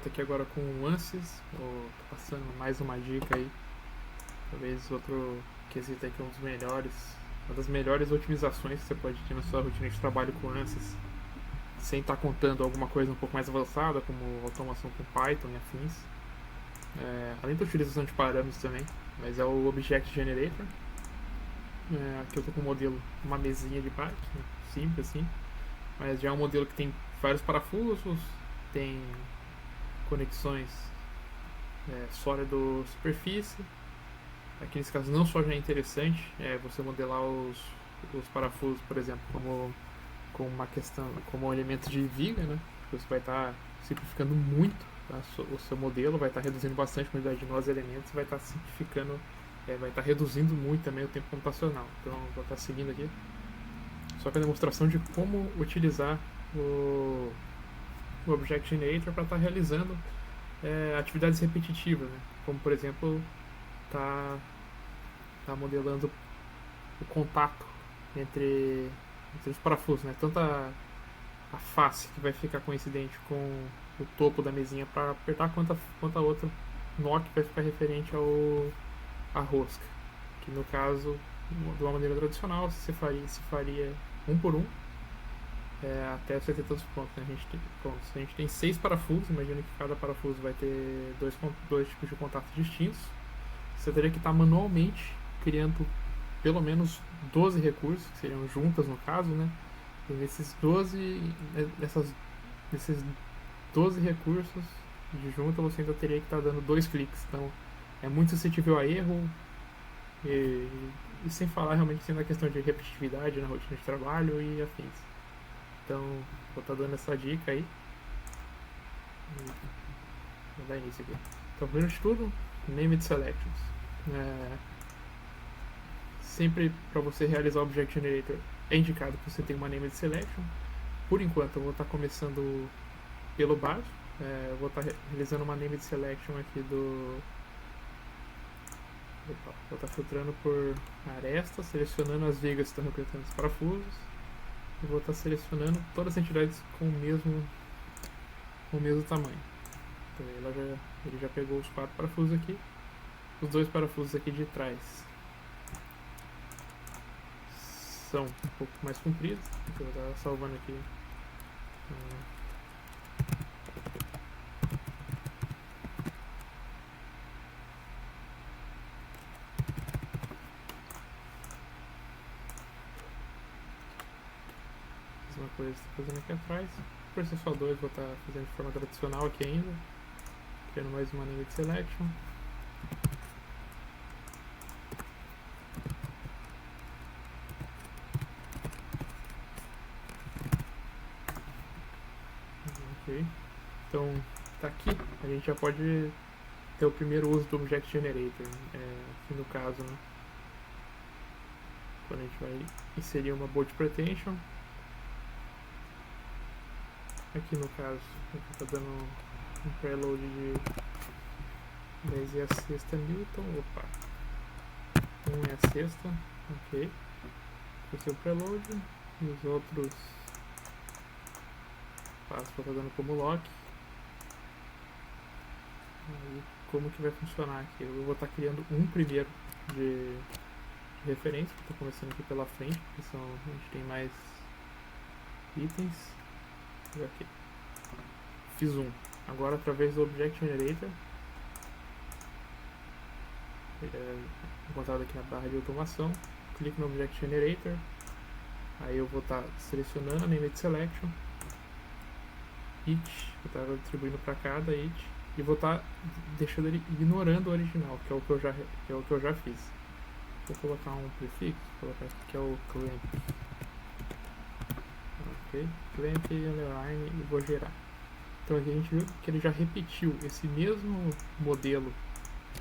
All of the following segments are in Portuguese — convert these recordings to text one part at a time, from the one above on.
volta aqui agora com o ANSYS. Tô passando mais uma dica aí. Talvez outro quesito aí que é um dos melhores, uma das melhores otimizações que você pode ter na sua rotina de trabalho com ANSYS, sem estar contando alguma coisa um pouco mais avançada, como automação com Python e afins. Além da utilização de parâmetros também, mas é o Object Generator. Aqui eu tô com um modelo, uma mesinha de bike, né, simples assim, mas já é um modelo que tem vários parafusos, tem conexões sólido superfície. Aqui nesse caso não só já é interessante você modelar os parafusos, por exemplo, como uma questão, como elemento de viga, né? Você vai estar simplificando muito, tá? O seu modelo vai estar reduzindo bastante a quantidade de nós elementos, vai estar simplificando, vai estar reduzindo muito também o tempo computacional. Então vou estar seguindo aqui só com a demonstração de como utilizar o Object Generator para estar realizando atividades repetitivas, né? Como por exemplo tá modelando o contato entre os parafusos, né? Tanto a face que vai ficar coincidente com o topo da mesinha para apertar, quanto a outra nó que vai ficar referente à rosca. Que no caso, de uma maneira tradicional, se faria um por um, até você ter todos os pontos. Né? A gente tem 6 parafusos, imagina que cada parafuso vai ter dois tipos de contatos distintos. Você teria que estar manualmente criando pelo menos 12 recursos, que seriam juntas no caso, né? E nesses 12 recursos de junta você ainda teria que estar dando 2 cliques. Então é muito suscetível a erro e sem falar realmente sendo a questão de repetitividade na rotina de trabalho e afins. Então vou estar dando essa dica aí. Vou dar início aqui. Então primeiro de tudo, Named Selections. Sempre para você realizar o Object Generator é indicado que você tenha uma Named Selection. Por enquanto eu vou estar começando pelo básico. Eu vou estar realizando uma Named Selection aqui do... vou estar filtrando por aresta, selecionando as vigas que estão representando os parafusos. E vou estar selecionando todas as entidades com o mesmo tamanho. Então ele já pegou os 4 parafusos aqui. Os 2 parafusos aqui de trás são um pouco mais compridos. Então eu vou estar salvando aqui mesma coisa que estou fazendo aqui atrás. Por ser só 2, vou estar fazendo de forma tradicional aqui ainda, criando mais uma linha de selection. Ok, então tá aqui, a gente já pode ter o primeiro uso do Object Generator, aqui no caso, né? Quando a gente vai inserir uma bolt pretension. Aqui no caso, a gente está dando um preload de 10 e a sexta newton. Opa, 1 e a sexta, ok. Esse é o preload. E os outros passos para estar dando como lock. Aí, como que vai funcionar aqui? Eu vou estar criando um primeiro de referência, que estou começando aqui pela frente, porque a gente tem mais itens. Aqui. Fiz um. Agora através do Object Generator, encontrado aqui na barra de automação, clico no Object Generator, aí eu vou estar selecionando a Named Selection, it, vou estar atribuindo para cada it, e vou estar deixando ele ignorando o original, que é o que eu já fiz. Vou colocar um prefixo, vou colocar aqui que é o clamp. Ok, clamp underline e vou gerar. Então aqui a gente viu que ele já repetiu esse mesmo modelo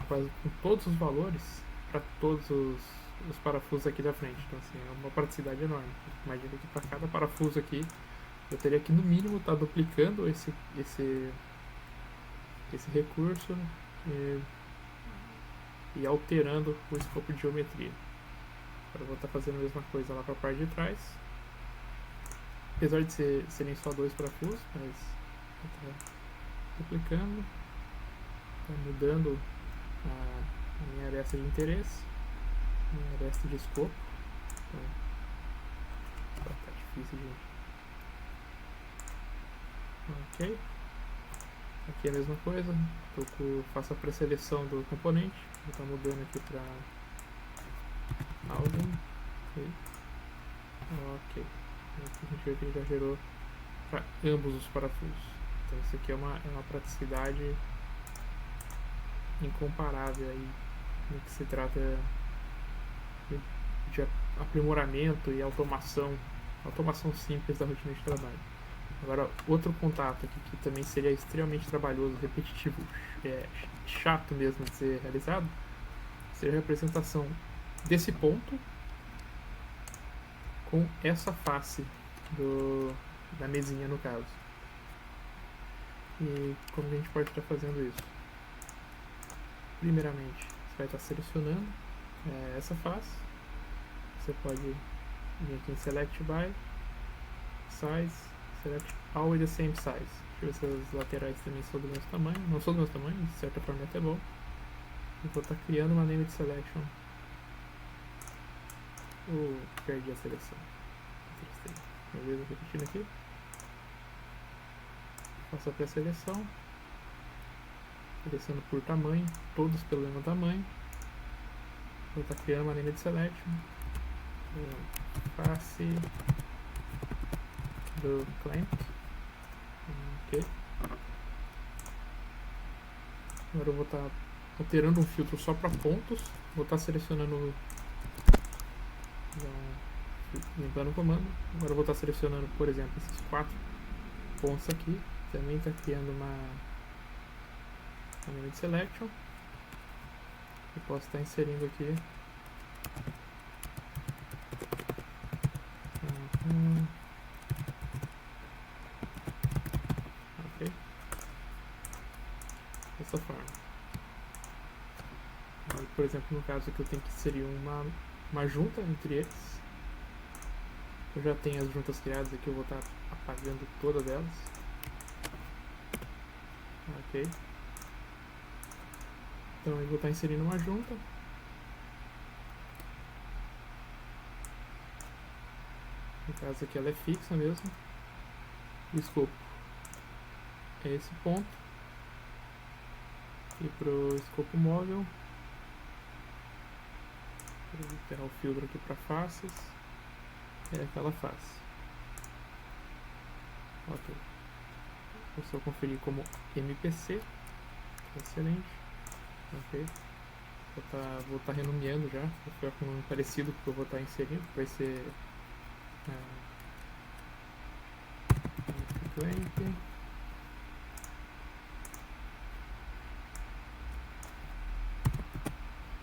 quase com todos os valores para todos os parafusos aqui da frente. Então assim, é uma praticidade enorme. Imagina que para cada parafuso aqui eu teria que no mínimo estar duplicando esse recurso e alterando o escopo de geometria. Agora eu vou estar fazendo a mesma coisa lá para a parte de trás. Apesar de serem só 2 parafusos, mas Duplicando. Tá mudando a minha aresta de interesse. Minha aresta de escopo. Então, tá difícil de... Ok. Aqui é a mesma coisa. Faço a pré-seleção do componente. Vou estar mudando aqui para Housing. Ok. Aqui a gente vê que ele já gerou para ambos os parafusos. Então isso aqui é uma praticidade incomparável aí no que se trata de aprimoramento e automação simples da rotina de trabalho. Agora, outro contato aqui que também seria extremamente trabalhoso, repetitivo, chato mesmo de ser realizado, seria a representação desse ponto com essa face da mesinha, no caso. E como a gente pode estar fazendo isso? Primeiramente, você vai estar selecionando essa face. Você pode vir aqui em Select By, Size, Select All with the same size. Deixa eu ver se as laterais também são do mesmo tamanho. Não são do mesmo tamanho, de certa forma até bom. Eu vou estar criando uma Named Selection. Perdi a seleção. Beleza, repetindo aqui. Faço a pré-seleção. Seleciono por tamanho, todos pelo mesmo tamanho. Vou estar criando uma Named Selection. Face do clamp. Ok. Agora eu vou estar alterando um filtro só para pontos. Vou estar selecionando, limpando o comando. Agora eu vou estar selecionando, por exemplo, esses 4 pontos aqui. Também está criando uma Named Selection. E posso estar inserindo aqui ok, dessa forma. Por exemplo, no caso aqui eu tenho que inserir uma junta entre eles. Eu já tenho as juntas criadas aqui, eu vou estar apagando todas elas. Ok. Então eu vou estar inserindo uma junta. No caso aqui ela é fixa mesmo. O escopo é esse ponto. E pro escopo móvel, vou enterrar o filtro aqui para faces. É aquela face. Ok. Vou só conferir como MPC. Excelente. Ok. Vou estar renomeando já. Vou ficar com um parecido que eu vou estar inserindo. Vai ser clamp.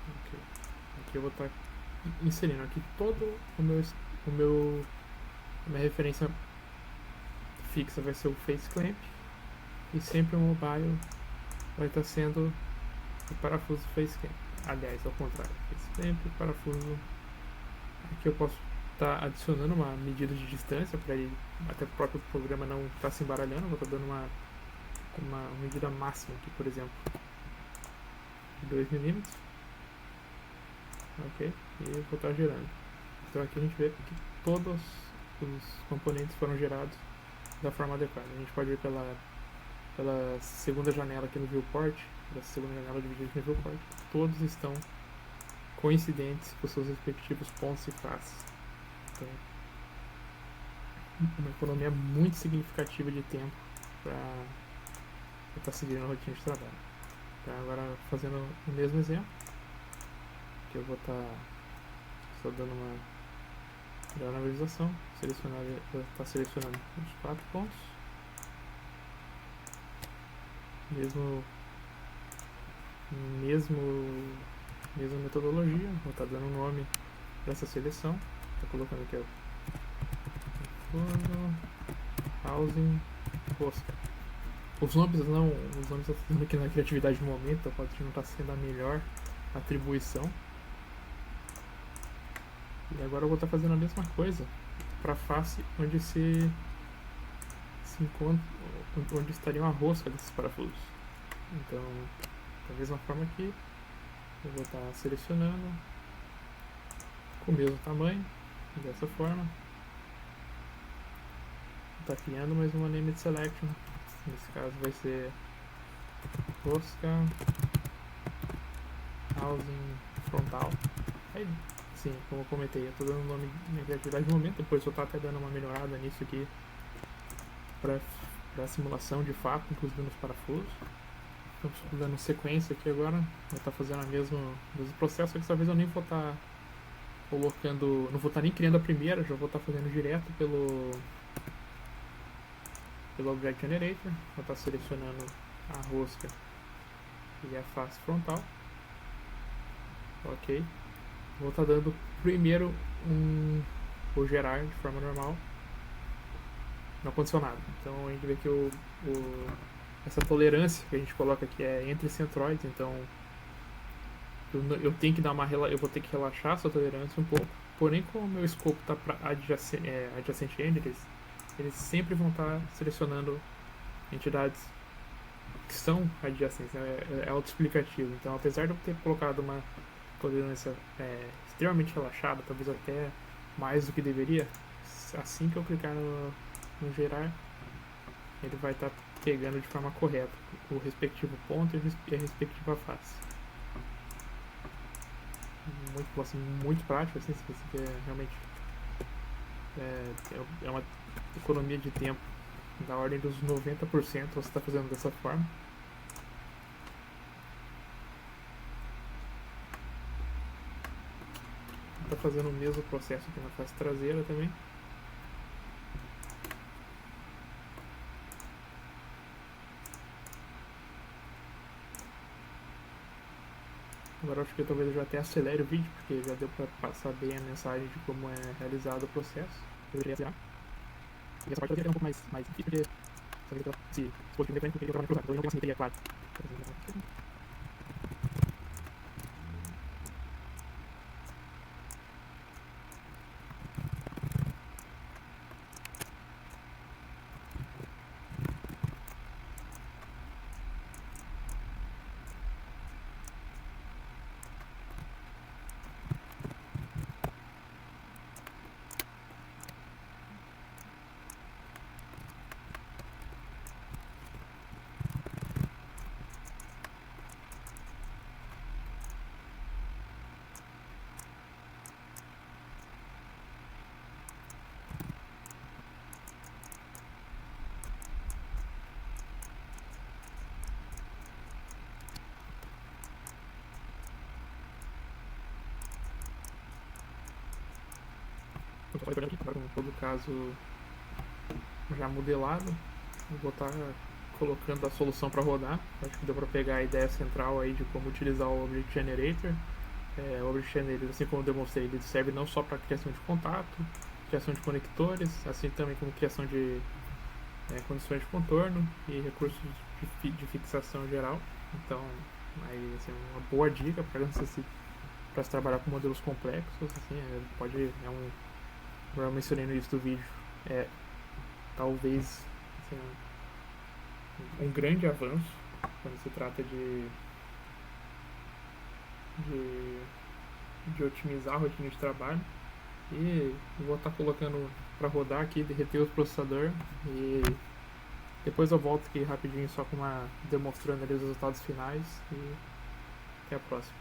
Ok. Aqui eu vou estar inserindo aqui todo a minha referência fixa vai ser o face clamp. E sempre o mobile vai estar sendo o parafuso face clamp. Aliás, ao contrário, face clamp e parafuso. Aqui eu posso estar adicionando uma medida de distância para ele, até o próprio programa não estar se embaralhando. Eu vou estar dando uma medida máxima aqui, por exemplo, de 2 mm. Ok, e eu vou estar gerando. Então aqui a gente vê que todos os componentes foram gerados da forma adequada. A gente pode ver pela segunda janela aqui no viewport, pela segunda janela dividida aqui no viewport, todos estão coincidentes com seus respectivos pontos e faces. Então, uma economia muito significativa de tempo para estar seguindo a rotina de trabalho. Então, agora fazendo o mesmo exemplo, que eu vou estar só dando uma analisação, estar selecionando os 4 pontos, mesma metodologia. Vou estar dando um nome para essa seleção. Estou colocando aqui Housing Rosca. Os nomes estão sendo aqui na criatividade do momento, pode não estar sendo a melhor atribuição. E agora eu vou estar fazendo a mesma coisa para a face onde se encontra, onde estaria a rosca desses parafusos. Então, da mesma forma aqui, eu vou estar selecionando com o mesmo tamanho, dessa forma. Vou estar criando mais uma Named Selection. Nesse caso vai ser rosca housing frontal. Aí, sim, como eu comentei, eu estou dando o nome de minha criatividade no momento, depois eu estou até dando uma melhorada nisso aqui para simulação de fato, inclusive nos parafusos. Estou dando sequência aqui agora, vai estar fazendo o mesmo processo, só que dessa vez eu nem vou estar colocando, não vou estar nem criando a primeira, já vou estar fazendo direto pelo Object Generator, vou estar selecionando a rosca e a face frontal. Ok. Vou estar dando primeiro vou gerar de forma normal, não condicionado. Então a gente vê que essa tolerância que a gente coloca aqui é entre centroides, então eu tenho que dar eu vou ter que relaxar essa tolerância um pouco. Porém, como o meu escopo está para adjacent entities, eles sempre vão estar selecionando entidades que são adjacentes, é autoexplicativo. Então, apesar de eu ter colocado uma tolerância extremamente relaxada, talvez até mais do que deveria, assim que eu clicar no gerar, ele vai estar pegando de forma correta o respectivo ponto e a respectiva face. Muito prático, assim, se você quer realmente é uma economia de tempo da ordem dos 90%, você está fazendo dessa forma. Está fazendo o mesmo processo aqui na face traseira também. Agora acho que talvez eu já até acelere o vídeo, porque já deu para passar bem a mensagem de como é realizado o processo. Eu deveria acelerar. E essa parte eu deveria ter um pouco mais difícil, porque se dispositivo mecânico eu trabalho cruzado, então eu não tenho uma simetria, claro. Eu estou olhando aqui, agora com todo o caso já modelado, eu vou estar colocando a solução para rodar. Acho que deu para pegar a ideia central aí de como utilizar o Object Generator. O Object Generator, assim como eu demonstrei, ele serve não só para criação de contato, criação de conectores, assim também como criação de condições de contorno e recursos de fixação geral. Então, aí, assim, uma boa dica para se trabalhar com modelos complexos, assim, como eu mencionei no início do vídeo, talvez assim, um grande avanço quando se trata de otimizar a rotina de trabalho. E vou estar colocando para rodar aqui, derreter o processador, e depois eu volto aqui rapidinho só demonstrando ali os resultados finais, e até a próxima.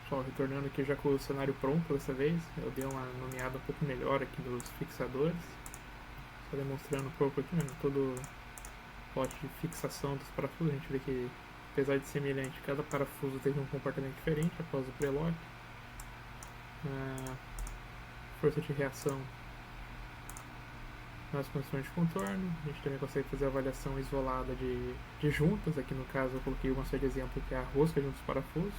Pessoal, retornando aqui já com o cenário pronto dessa vez, eu dei uma nomeada um pouco melhor aqui dos fixadores, só demonstrando um pouco aqui, todo o plot de fixação dos parafusos. A gente vê que, apesar de semelhante, cada parafuso teve um comportamento diferente após o prelock. Força de reação nas condições de contorno. A gente também consegue fazer a avaliação isolada de juntas. Aqui no caso eu coloquei uma só de exemplo, que é a rosca junto dos parafusos.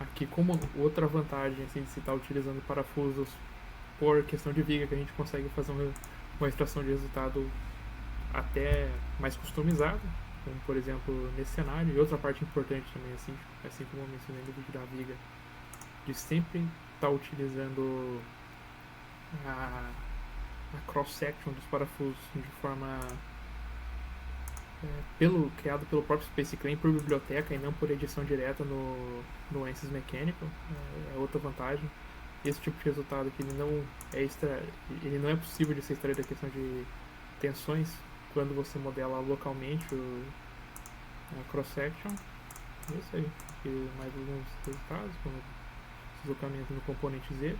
Aqui, como outra vantagem assim, de se estar utilizando parafusos por questão de viga, que a gente consegue fazer uma extração de resultado até mais customizada. como por exemplo nesse cenário. E outra parte importante também, assim como eu mencionei no vídeo da viga, de sempre estar utilizando a, a cross-section dos parafusos de forma criado pelo próprio Space Crane por biblioteca e não por edição direta no ANSYS Mechanical. É outra vantagem. Esse tipo de resultado que ele não é possível de ser extraído da questão de tensões quando você modela localmente a cross-section. É isso aí. E mais alguns resultados, como deslocamento no componente Z.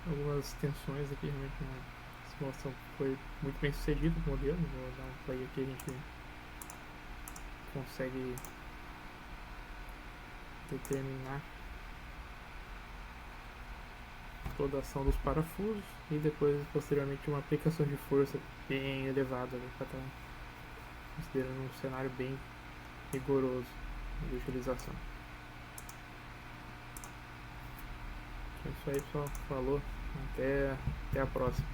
Algumas tensões aqui, realmente a simulação foi muito bem sucedida com o modelo. Vou dar um play aqui, a gente consegue determinar toda a ação dos parafusos e depois, posteriormente, uma aplicação de força bem elevada, para estar considerando um cenário bem rigoroso de utilização. É isso aí, pessoal. Falou. Até a próxima.